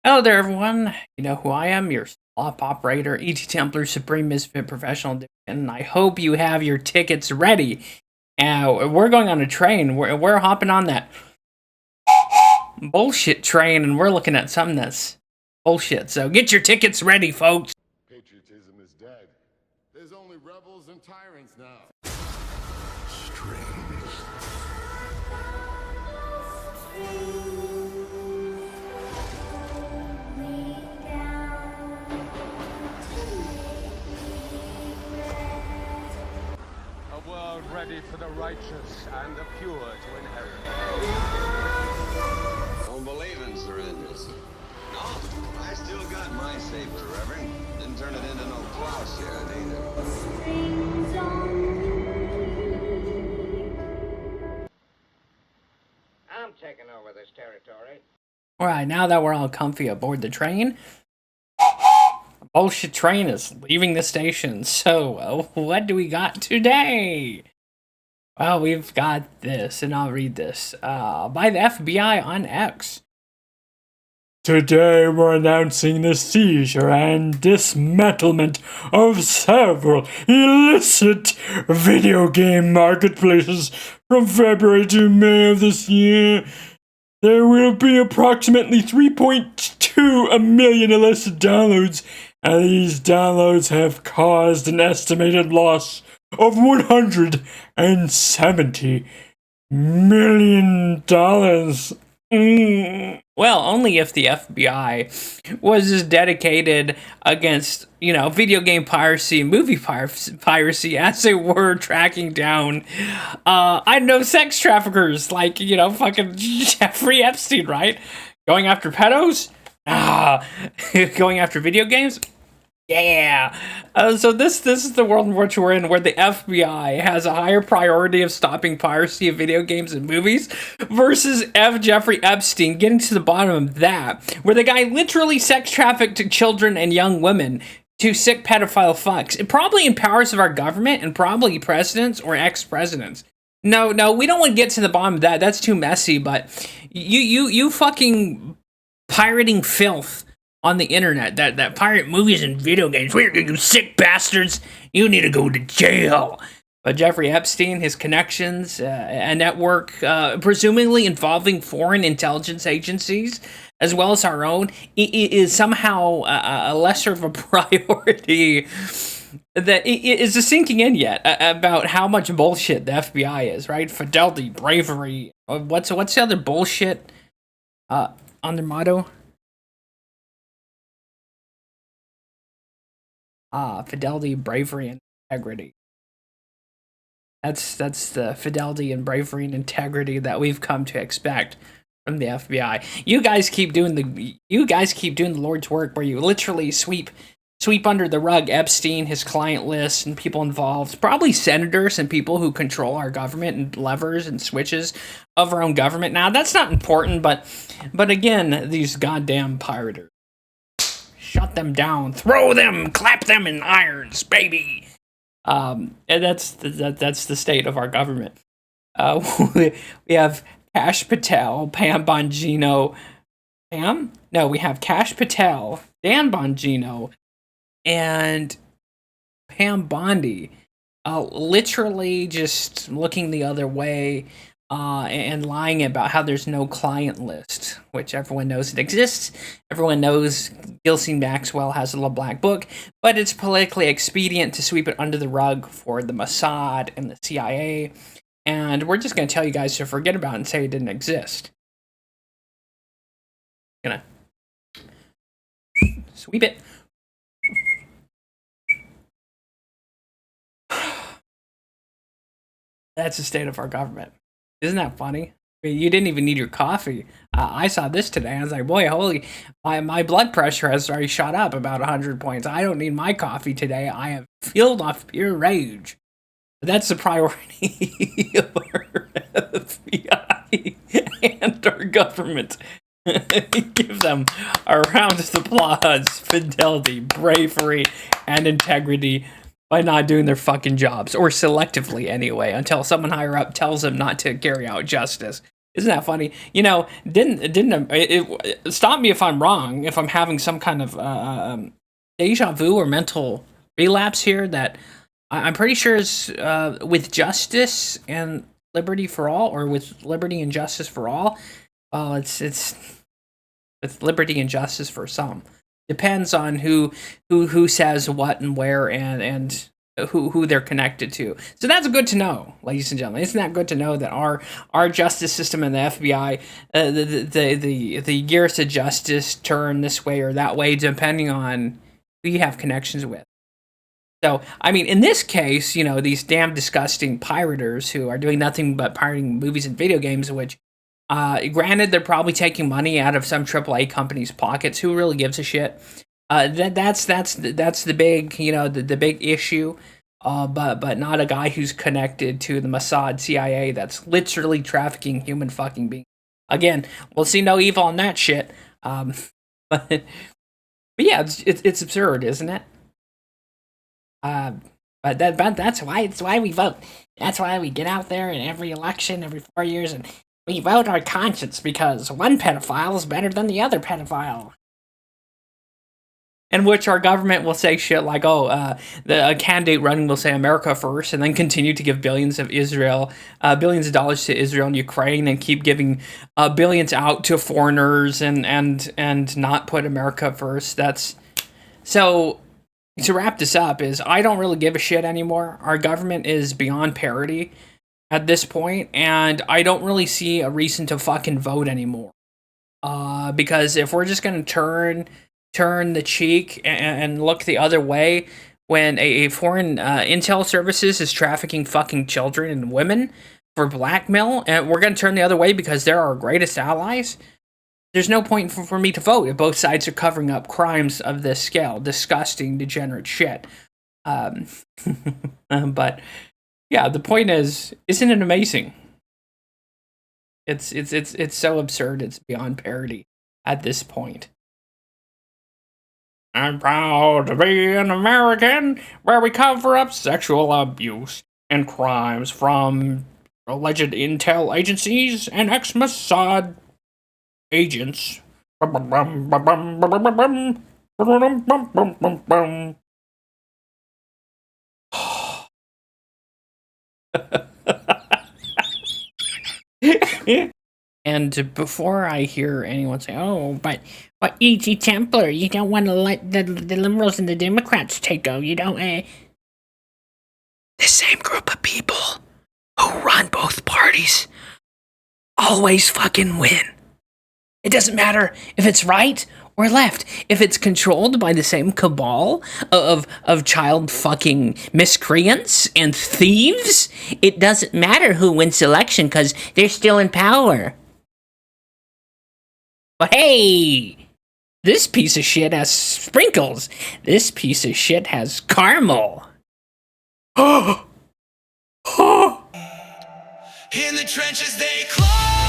Hello there, everyone. You know who I am, your swap operator, ETTemplar Supreme Misfit Professional Edition. And I hope you have your tickets ready. We're going on a train. We're hopping on that bullshit train, and we're looking at something that's bullshit. So get your tickets ready, folks. Patriotism is dead. There's only rebels and tyrants now. Strange. A world ready for the righteous and the pure to inherit. Don't believe in surrenders. No, I still got my saber, Reverend. Didn't turn it into no plowshare either. I'm taking over this territory. Alright, now that we're all comfy aboard the train, the bullshit train is leaving the station. So, what do we got today? Well, we've got this, and I'll read this. By the FBI on X. Today we're announcing the seizure and dismantlement of several illicit video game marketplaces from February to May of this year. There will be approximately 3.2 million illicit downloads, and these downloads have caused an estimated loss of $170 million. Well, only if the FBI was as dedicated against, video game piracy and movie piracy as they were tracking down, I know, sex traffickers like, fucking Jeffrey Epstein, right? Going after pedos? Going after video games? Yeah. So this is the world in which we're in, where the FBI has a higher priority of stopping piracy of video games and movies versus Jeffrey Epstein, getting to the bottom of that, where the guy literally sex trafficked children and young women to sick pedophile fucks. It probably empowers of our government and probably presidents or ex-presidents. No, we don't want to get to the bottom of that. That's too messy, but you fucking pirating filth on the internet that pirate movies and video games. We're you sick bastards. You need to go to jail. But Jeffrey Epstein, his connections, a network presumably involving foreign intelligence agencies, as well as our own, is somehow a lesser of a priority that is sinking in yet about how much bullshit the FBI is, right? Fidelity, bravery. What's the other bullshit on their motto? Fidelity, bravery, and integrity. That's the fidelity and bravery and integrity that we've come to expect from the FBI. You guys keep doing the Lord's work, where you literally sweep under the rug Epstein, his client list, and people involved, probably senators and people who control our government and levers and switches of our own government. Now, that's not important, but again, these goddamn piraters. Shut them down, throw them, clap them in irons, baby. And that's the state of our government. We have Cash Patel, Pam Bongino, we have Cash Patel, Dan Bongino, and Pam Bondi, literally just looking the other way. And lying about how there's no client list, which everyone knows it exists. Everyone knows Ghislaine Maxwell has a little black book, but it's politically expedient to sweep it under the rug for the Mossad and the CIA, and we're just going to tell you guys to forget about it and say it didn't exist. Gonna sweep it. That's the state of our government. Isn't that funny? I mean, you didn't even need your coffee. I saw this today. I was like, boy, my blood pressure has already shot up about 100 points. I don't need my coffee today. I have fueled off pure rage. But that's the priority of our FBI and our government. Give them a round of applause, fidelity, bravery, and integrity, by not doing their fucking jobs, or selectively anyway, until someone higher up tells them not to carry out justice. Isn't that funny? You know, stop me if I'm wrong, if I'm having some kind of deja vu or mental relapse here, that I'm pretty sure is with justice and liberty for all, or with liberty and justice for all. Well, it's with liberty and justice for some. Depends on who says what and where, and who they're connected to. So that's good to know, ladies and gentlemen. Isn't that good to know that our justice system and the FBI, the gears of justice turn this way or that way depending on who you have connections with. So, I mean, in this case, you know, these damn disgusting pirators who are doing nothing but pirating movies and video games, which, granted, they're probably taking money out of some AAA company's pockets. Who really gives a shit? That's the big, you know, the big issue. But not a guy who's connected to the Mossad CIA that's literally trafficking human fucking beings. Again, we'll see no evil on that shit. But yeah, it's absurd, isn't it? But that's why we vote. That's why we get out there in every election every 4 years and we vote our conscience, because one pedophile is better than the other pedophile. In which our government will say shit like, "Oh, the candidate running will say America first," and then continue to give billions of dollars to Israel and Ukraine, and keep giving billions out to foreigners and not put America first. That's so. To wrap this up, is I don't really give a shit anymore. Our government is beyond parody at this point, and I don't really see a reason to fucking vote anymore. Because if we're just gonna turn the cheek and look the other way when a foreign intel services is trafficking fucking children and women for blackmail, and we're gonna turn the other way because they're our greatest allies, there's no point for me to vote if both sides are covering up crimes of this scale. Disgusting, degenerate shit. But yeah, the point is, isn't it amazing? It's so absurd. It's beyond parody at this point. I'm proud to be an American where we cover up sexual abuse and crimes from alleged intel agencies and ex-Mossad agents. And before I hear anyone say, "Oh, but ETTemplar, you don't want to let the liberals and the Democrats take over. You don't." The same group of people who run both parties always fucking win. It doesn't matter if it's right or left. If it's controlled by the same cabal of child fucking miscreants and thieves, it doesn't matter who wins the election because they're still in power. But hey, this piece of shit has sprinkles. This piece of shit has caramel. In the trenches they claw.